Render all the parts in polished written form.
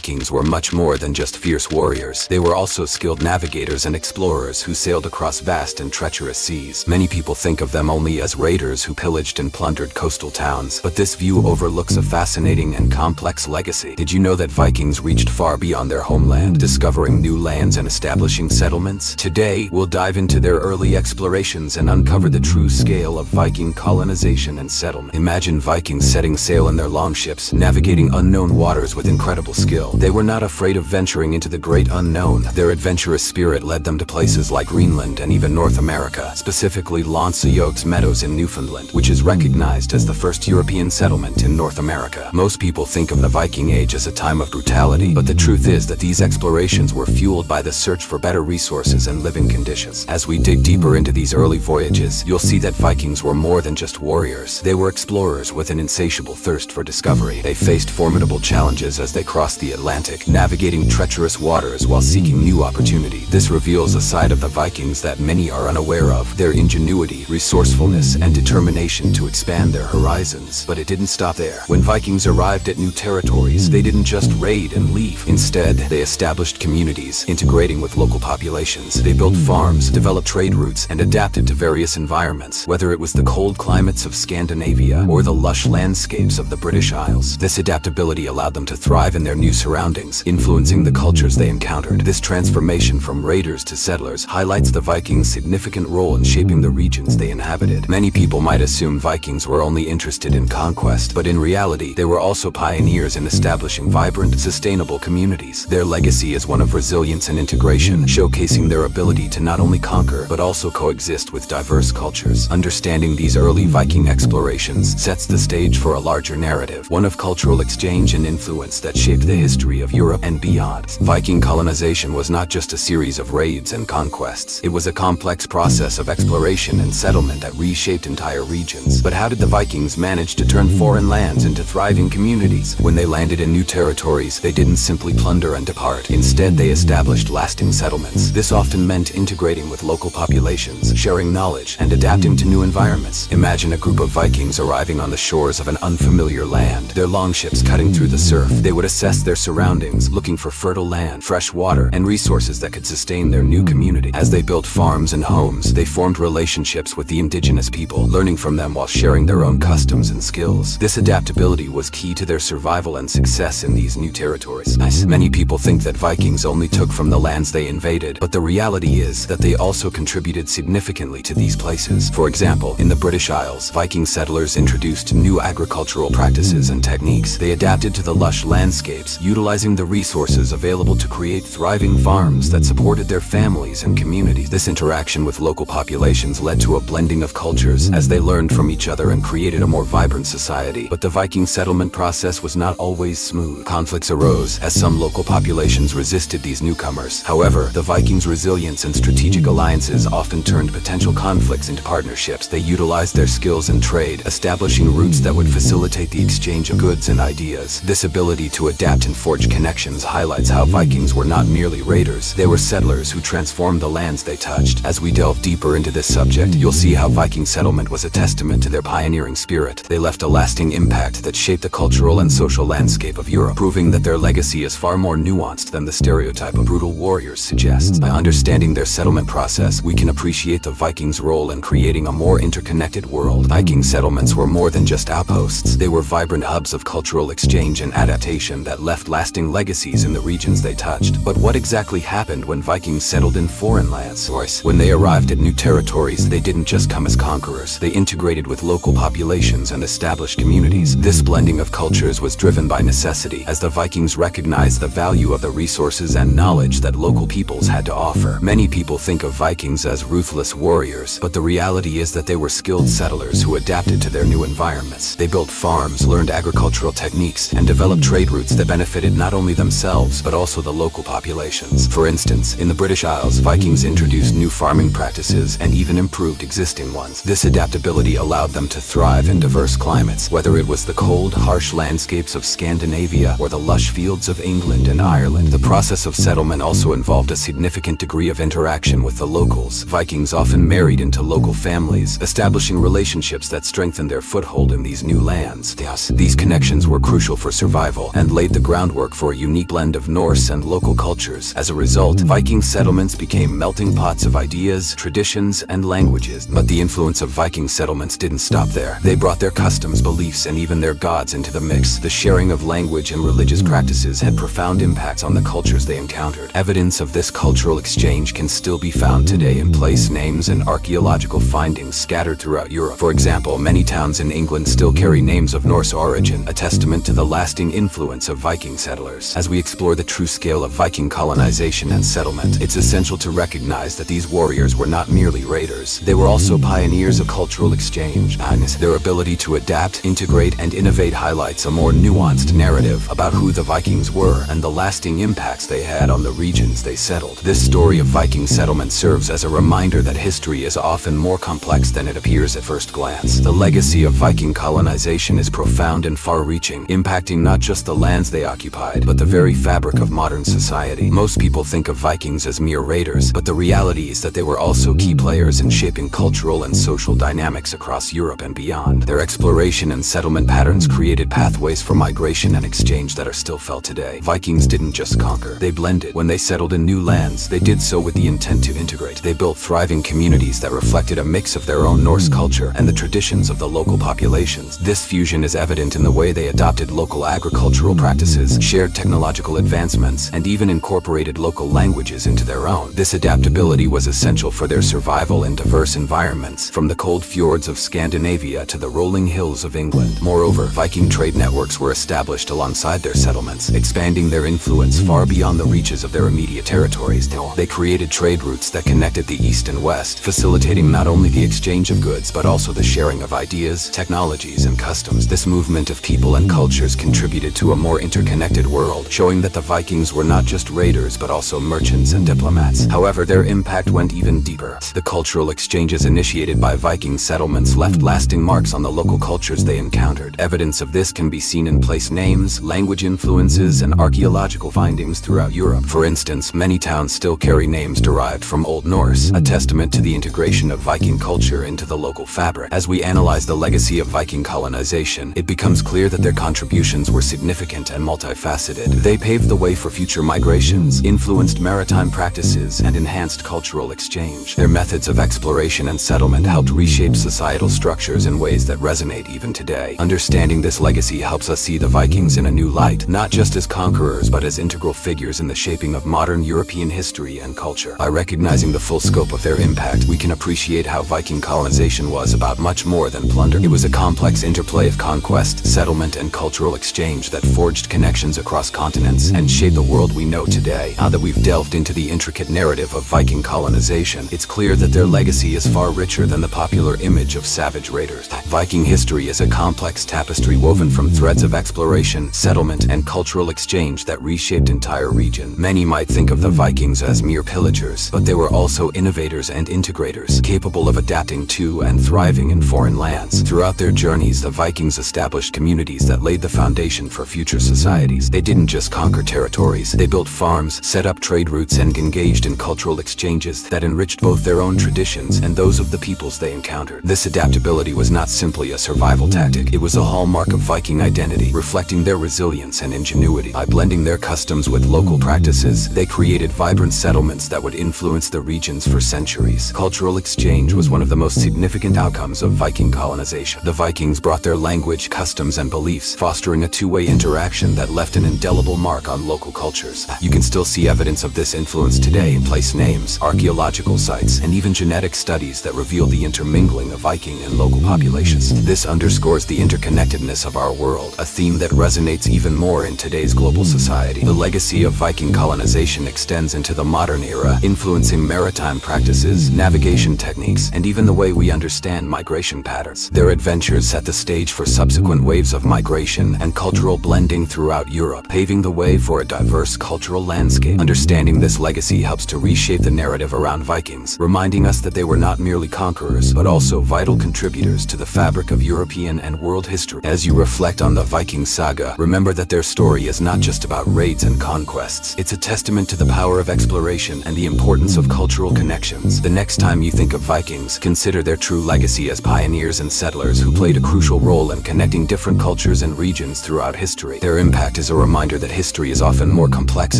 Vikings were much more than just fierce warriors. They were also skilled navigators and explorers who sailed across vast and treacherous seas. Many people think of them only as raiders who pillaged and plundered coastal towns, but this view overlooks a fascinating and complex legacy. Did you know that Vikings reached far beyond their homeland, discovering new lands and establishing settlements? Today, we'll dive into their early explorations and uncover the true scale of Viking colonization and settlement. Imagine Vikings setting sail in their longships, navigating unknown waters with incredible skill. They were not afraid of venturing into the great unknown. Their adventurous spirit led them to places like Greenland and even North America, specifically Lanceyogs Meadows in Newfoundland, which is recognized as the first European settlement in North America. Most people think of the Viking Age as a time of brutality, but the truth is that these explorations were fueled by the search for better resources and living conditions. As we dig deeper into these early voyages, you'll see that Vikings were more than just warriors. They were explorers with an insatiable thirst for discovery. They faced formidable challenges as they crossed the Atlantic, navigating treacherous waters while seeking new opportunity. This reveals a side of the Vikings that many are unaware of: their ingenuity, resourcefulness, and determination to expand their horizons. But it didn't stop there. When Vikings arrived at new territories, they didn't just raid and leave. Instead, they established communities, integrating with local populations. They built farms, developed trade routes, and adapted to various environments, whether it was the cold climates of Scandinavia or the lush landscapes of the British Isles. This adaptability allowed them to thrive in their new surroundings, influencing the cultures they encountered. This transformation from raiders to settlers highlights the Vikings' significant role in shaping the regions they inhabited. Many people might assume Vikings were only interested in conquest, but in reality, they were also pioneers in establishing vibrant, sustainable communities. Their legacy is one of resilience and integration, showcasing their ability to not only conquer, but also coexist with diverse cultures. Understanding these early Viking explorations sets the stage for a larger narrative, one of cultural exchange and influence that shaped the history of Europe and beyond. Viking colonization was not just a series of raids and conquests. It was a complex process of exploration and settlement that reshaped entire regions. But how did the Vikings manage to turn foreign lands into thriving communities? When they landed in new territories, they didn't simply plunder and depart. Instead, they established lasting settlements. This often meant integrating with local populations, sharing knowledge, and adapting to new environments. Imagine a group of Vikings arriving on the shores of an unfamiliar land, their longships cutting through the surf. They would assess their surroundings, looking for fertile land, fresh water, and resources that could sustain their new community. As they built farms and homes, they formed relationships with the indigenous people, learning from them while sharing their own customs and skills. This adaptability was key to their survival and success in these new territories. Many people think that Vikings only took from the lands they invaded, but the reality is that they also contributed significantly to these places. For example, in the British Isles, Viking settlers introduced new agricultural practices and techniques. They adapted to the lush landscapes, utilizing the resources available to create thriving farms that supported their families and communities. This interaction with local populations led to a blending of cultures as they learned from each other and created a more vibrant society. But the Viking settlement process was not always smooth. Conflicts arose as some local populations resisted these newcomers. However, the Vikings' resilience and strategic alliances often turned potential conflicts into partnerships. They utilized their skills in trade, establishing routes that would facilitate the exchange of goods and ideas. This ability to adapt and forge connections highlights how Vikings were not merely raiders. They were settlers who transformed the lands they touched. As we delve deeper into this subject, you'll see how Viking settlement was a testament to their pioneering spirit. They left a lasting impact that shaped the cultural and social landscape of Europe, proving that their legacy is far more nuanced than the stereotype of brutal warriors suggests. By understanding their settlement process, we can appreciate the Vikings' role in creating a more interconnected world. Viking settlements were more than just outposts. They were vibrant hubs of cultural exchange and adaptation that left lasting legacies in the regions they touched. But what exactly happened when Vikings settled in foreign lands? When they arrived at new territories, they didn't just come as conquerors. They integrated with local populations and established communities. This blending of cultures was driven by necessity, as the Vikings recognized the value of the resources and knowledge that local peoples had to offer. Many people think of Vikings as ruthless warriors, but the reality is that they were skilled settlers who adapted to their new environments. They built farms, learned agricultural techniques, and developed trade routes that benefited not only themselves, but also the local populations. For instance, in the British Isles, Vikings introduced new farming practices and even improved existing ones. This adaptability allowed them to thrive in diverse climates, whether it was the cold, harsh landscapes of Scandinavia or the lush fields of England and Ireland. The process of settlement also involved a significant degree of interaction with the locals. Vikings often married into local families, establishing relationships that strengthened their foothold in these new lands. These connections were crucial for survival and laid the groundwork groundwork for a unique blend of Norse and local cultures. As a result, Viking settlements became melting pots of ideas, traditions, and languages. But the influence of Viking settlements didn't stop there. They brought their customs, beliefs, and even their gods into the mix. The sharing of language and religious practices had profound impacts on the cultures they encountered. Evidence of this cultural exchange can still be found today in place names and archaeological findings scattered throughout Europe. For example, many towns in England still carry names of Norse origin, a testament to the lasting influence of Viking settlers. As we explore the true scale of Viking colonization and settlement, it's essential to recognize that these warriors were not merely raiders. They were also pioneers of cultural exchange. Their ability to adapt, integrate, and innovate highlights a more nuanced narrative about who the Vikings were and the lasting impacts they had on the regions they settled. This story of Viking settlement serves as a reminder that history is often more complex than it appears at first glance. The legacy of Viking colonization is profound and far-reaching, impacting not just the lands they occupied, but the very fabric of modern society. Most people think of Vikings as mere raiders, but the reality is that they were also key players in shaping cultural and social dynamics across Europe and beyond. Their exploration and settlement patterns created pathways for migration and exchange that are still felt today. Vikings didn't just conquer, they blended. When they settled in new lands, they did so with the intent to integrate. They built thriving communities that reflected a mix of their own Norse culture and the traditions of the local populations. This fusion is evident in the way they adopted local agricultural practices, shared technological advancements, and even incorporated local languages into their own. This adaptability was essential for their survival in diverse environments, from the cold fjords of Scandinavia to the rolling hills of England. Moreover, Viking trade networks were established alongside their settlements, expanding their influence far beyond the reaches of their immediate territories. They created trade routes that connected the east and west, facilitating not only the exchange of goods but also the sharing of ideas, technologies, and customs. This movement of people and cultures contributed to a more interconnected world, showing that the Vikings were not just raiders but also merchants and diplomats. However, their impact went even deeper. The cultural exchanges initiated by Viking settlements left lasting marks on the local cultures they encountered. Evidence of this can be seen in place names, language influences, and archaeological findings throughout Europe. For instance, many towns still carry names derived from Old Norse, a testament to the integration of Viking culture into the local fabric. As we analyze the legacy of Viking colonization, it becomes clear that their contributions were significant and multifaceted. They paved the way for future migrations, influenced maritime practices, and enhanced cultural exchange. Their methods of exploration and settlement helped reshape societal structures in ways that resonate even today. Understanding this legacy helps us see the Vikings in a new light, not just as conquerors but as integral figures in the shaping of modern European history and culture. By recognizing the full scope of their impact, we can appreciate how Viking colonization was about much more than plunder. It was a complex interplay of conquest, settlement, and cultural exchange that forged connections across continents and shaped the world we know today. Now that we've delved into the intricate narrative of Viking colonization, it's clear that their legacy is far richer than the popular image of savage raiders. Viking history is a complex tapestry woven from threads of exploration, settlement, and cultural exchange that reshaped entire regions. Many might think of the Vikings as mere pillagers, but they were also innovators and integrators, capable of adapting to and thriving in foreign lands. Throughout their journeys, the Vikings established communities that laid the foundation for future societies. They didn't just conquer territories, they built farms, set up trade routes, and engaged in cultural exchanges that enriched both their own traditions and those of the peoples they encountered. This adaptability was not simply a survival tactic, it was a hallmark of Viking identity, reflecting their resilience and ingenuity. By blending their customs with local practices, they created vibrant settlements that would influence the regions for centuries. Cultural exchange was one of the most significant outcomes of Viking colonization. The Vikings brought their language, customs, and beliefs, fostering a two-way interaction that left an indelible mark on local cultures. You can still see evidence of this influence today in place names, archaeological sites, and even genetic studies that reveal the intermingling of Viking and local populations. This underscores the interconnectedness of our world, a theme that resonates even more in today's global society. The legacy of Viking colonization extends into the modern era, influencing maritime practices, navigation techniques, and even the way we understand migration patterns. Their adventures set the stage for subsequent waves of migration and cultural blending throughout Europe, paving the way for a diverse cultural landscape. Understanding this legacy helps to reshape the narrative around Vikings, reminding us that they were not merely conquerors, but also vital contributors to the fabric of European and world history. As you reflect on the Viking saga, remember that their story is not just about raids and conquests. It's a testament to the power of exploration and the importance of cultural connections. The next time you think of Vikings, consider their true legacy as pioneers and settlers who played a crucial role in connecting different cultures and regions throughout history. Their impact act as a reminder that history is often more complex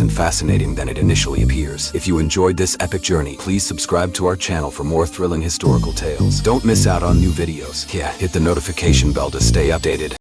and fascinating than it initially appears. If you enjoyed this epic journey, please subscribe to our channel for more thrilling historical tales. Don't miss out on new videos. Yeah, hit the notification bell to stay updated.